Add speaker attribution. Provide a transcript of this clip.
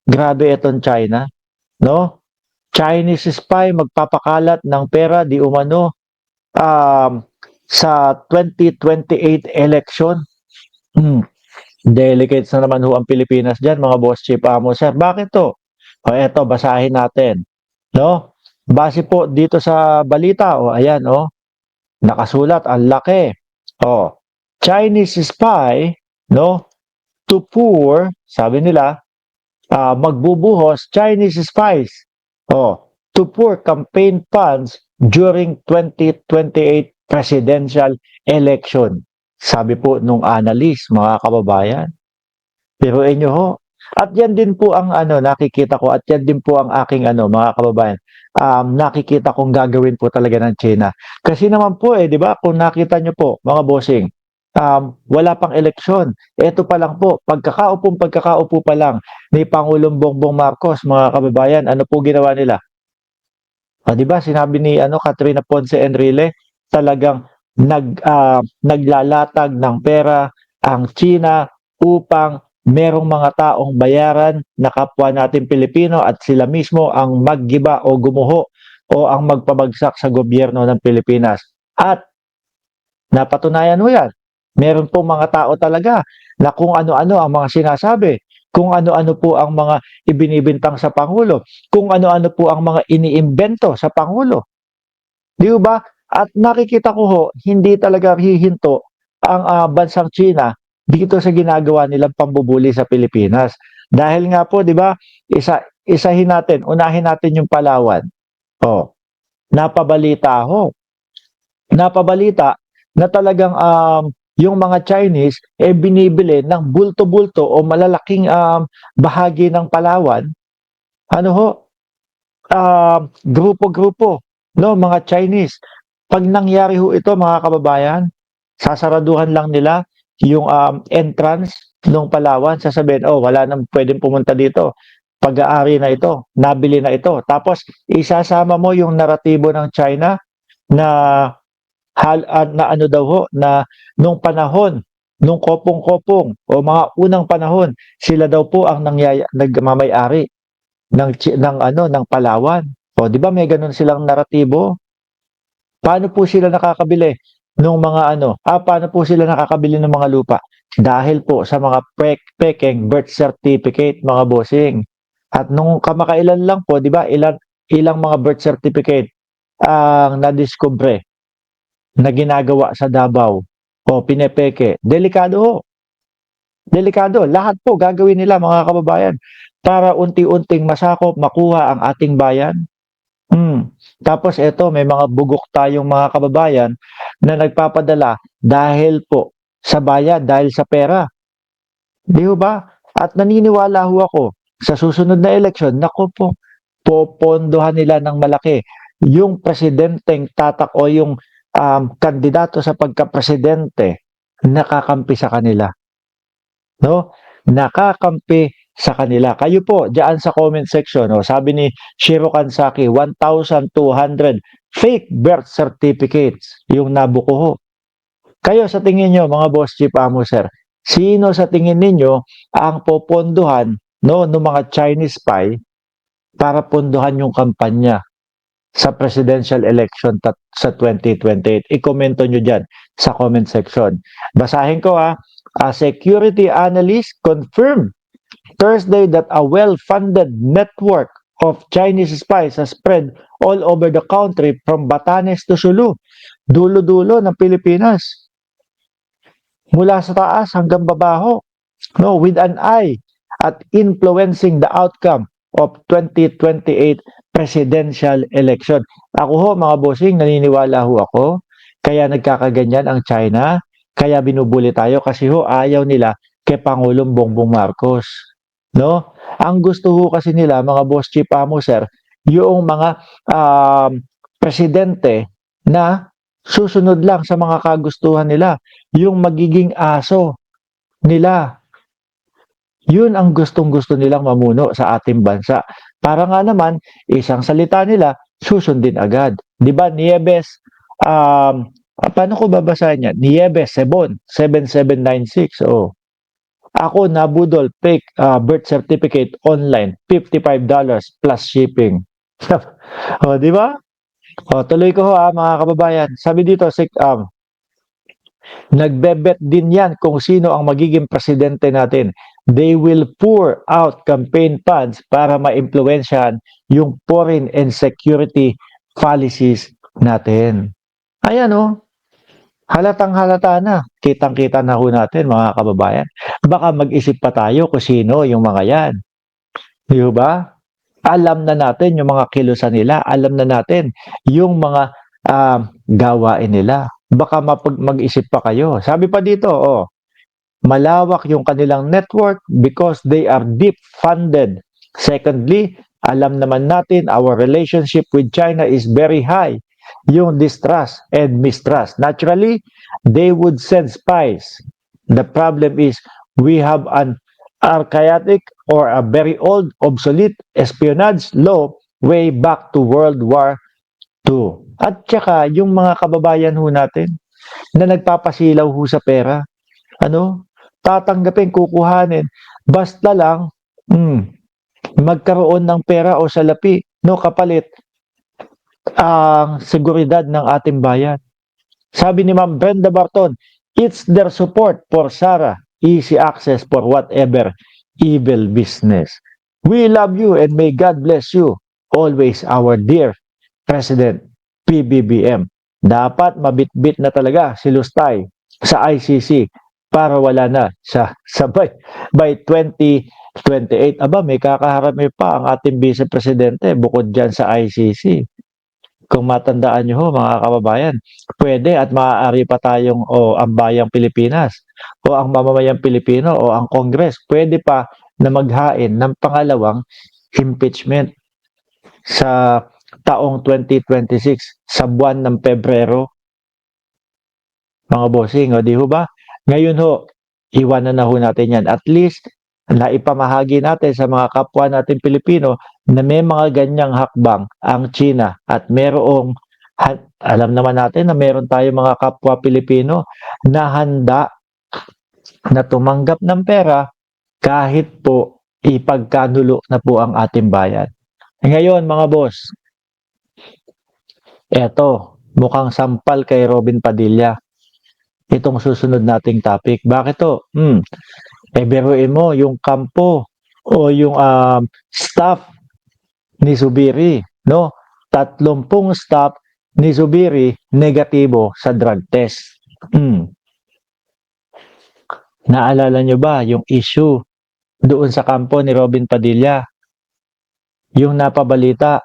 Speaker 1: Grabe itong China, no? Chinese spy magpapakalat ng pera di umano um, sa 2028 election. Hmm. Delegates na naman ho ang Pilipinas diyan, mga boss chief amo sir. Bakit to? O eto, basahin natin, no? Base po dito sa balita, o ayan, nakasulat ang laki. O, Chinese spy, no? To pour, sabi nila, magbubuhos Chinese spies. O, to pour campaign funds during 2028 presidential election. Sabi po nung analyst, mga kababayan. Pero inyo ho. At yan din po ang nakikita ko at yan din po ang aking mga kababayan. Nakikita kong gagawin po talaga ng China. Kasi naman po 'di ba? Kung nakita nyo po, mga bossing, wala pang eleksyon. Ito pa lang po, pagkakaupo pa lang ni Pangulong Bongbong Marcos, mga kababayan, ano po ginawa nila? 'Di ba? Sinabi ni Catrina Ponce Enrile, talagang naglalatag ng pera ang China upang merong mga taong bayaran na kapwa natin Pilipino at sila mismo ang maggiba o gumuho o ang magpabagsak sa gobyerno ng Pilipinas. At napatunayan mo yan. Meron pong mga tao talaga na kung ano-ano ang mga sinasabi, kung ano-ano po ang mga ibinibintang sa Pangulo, kung ano-ano po ang mga iniimbento sa Pangulo. Di ba? At nakikita ko ho, hindi talaga hihinto ang bansang China dito sa ginagawa nilang pambubuli sa Pilipinas. Dahil nga po, di ba, unahin natin yung Palawan. Oh, napabalita ho. Napabalita na talagang yung mga Chinese binibili ng bulto-bulto o malalaking bahagi ng Palawan. Ano ho? Grupo-grupo, no, mga Chinese. Pag nangyari ho ito, mga kababayan, sasaraduhan lang nila yung entrance ng Palawan, sasabihin, wala nang pwedeng pumunta dito. Pag-aari na ito, nabili na ito. Tapos, isasama mo yung naratibo ng China na na ano daw ho, na nung panahon, nung kopong-kopong o mga unang panahon, sila daw po ang nagmamay-ari ng Palawan. O, di ba may ganun silang naratibo? Paano po sila nakakabili ng mga paano po sila nakakabili ng mga lupa? Dahil po sa mga pekeng birth certificate, mga bossing. At nung kamakailan lang po, di ba, ilang mga birth certificate ang nadiskubre na ginagawa sa Davao o pinepeke. Delikado ho. Delikado. Lahat po gagawin nila, mga kababayan, para unti-unting masakop, makuha ang ating bayan. Tapos eto, may mga bugok tayong mga kababayan na nagpapadala dahil po sa bayad, dahil sa pera. Di ba? At naniniwala ho ako, sa susunod na eleksyon, naku po, popondohan nila ng malaki yung presidenteng tatak o yung kandidato sa pagka-presidente nakakampi sa kanila. No? Nakakampi sa kanila. Kayo po, diyan sa comment section, sabi ni Shiro Kansaki, 1,200 fake birth certificates yung nabuko ho. Kayo sa tingin nyo, mga boss chief amo sir, sino sa tingin ninyo ang popondohan ng mga Chinese spy para pondohan yung kampanya sa presidential election sa 2028? I-komento nyo dyan sa comment section. Basahin ko a security analyst confirmed Thursday that a well-funded network of Chinese spies has spread all over the country from Batanes to Sulu, dulo-dulo ng Pilipinas. Mula sa taas hanggang babaho, no, with an eye at influencing the outcome of 2028 presidential election. Ako ho, mga bossing, naniniwala ho ako, kaya nagkakaganyan ang China, kaya binubuli tayo kasi ho, ayaw nila kay Pangulong Bongbong Marcos. No? Ang gusto ho kasi nila, mga boss chief amo sir, yung mga presidente na susunod lang sa mga kagustuhan nila, yung magiging aso nila. Yun ang gustong-gusto nilang mamuno sa ating bansa. Para nga naman, isang salita nila, susundin agad. Di ba, Nieves, paano ko babasahin yan? Nieves Sebon, 7796. Oh. Ako nabudol, fake birth certificate online, $55 plus shipping. O, di ba? O, tuloy ko ho mga kababayan. Sabi dito, nagbebet din yan kung sino ang magiging presidente natin. They will pour out campaign funds para ma-impluensyahan yung foreign and security policies natin. Ayan o, halatang halata na. Kitang-kita na ho natin mga kababayan. Baka mag-isip pa tayo kung sino yung mga yan. Di ba? Alam na natin yung mga kilusan nila. Alam na natin yung mga gawain nila. Baka mag-isip pa kayo. Sabi pa dito, malawak yung kanilang network because they are deep funded. Secondly, alam naman natin our relationship with China is very high. Yung distrust and mistrust. Naturally, they would send spies. The problem is we have an archaic or a very old, obsolete espionage law way back to World War II. At saka, yung mga kababayan ho natin na nagpapasilaw ho sa pera, tatanggapin, kukuhanin, basta lang, magkaroon ng pera o salapi, kapalit, ang seguridad ng ating bayan. Sabi ni Ma'am Brenda Barton, it's their support for Sarah, easy access for whatever evil business. We love you and may God bless you. Always our dear President PBBM. Dapat mabitbit na talaga si Lustay sa ICC para wala na by 2028. Aba, may kakaharap pa ang ating Vice Presidente bukod dyan sa ICC. Kung matandaan nyo ho, mga kababayan, pwede at maaari pa tayong ang bayang Pilipinas o ang mamamayang Pilipino o ang Congress, pwede pa na maghain ng pangalawang impeachment sa taong 2026 sa buwan ng Pebrero. Mga bossing, di ho ba? Ngayon ho, iwanan na ho natin yan. At least, naipamahagi natin sa mga kapwa natin Pilipino na may mga ganyang hakbang ang China at merong, alam naman natin na meron tayo mga kapwa Pilipino na handa na tumanggap ng pera kahit po ipagkanulo na po ang ating bayan. Ngayon mga boss, eto, mukhang sampal kay Robin Padilla itong susunod nating topic. Bakit to? Biruin mo yung kampo o yung staff ni Zubiri, no? 30 staff ni Zubiri negatibo sa drug test. Naalala nyo ba yung issue doon sa kampo ni Robin Padilla? Yung napabalita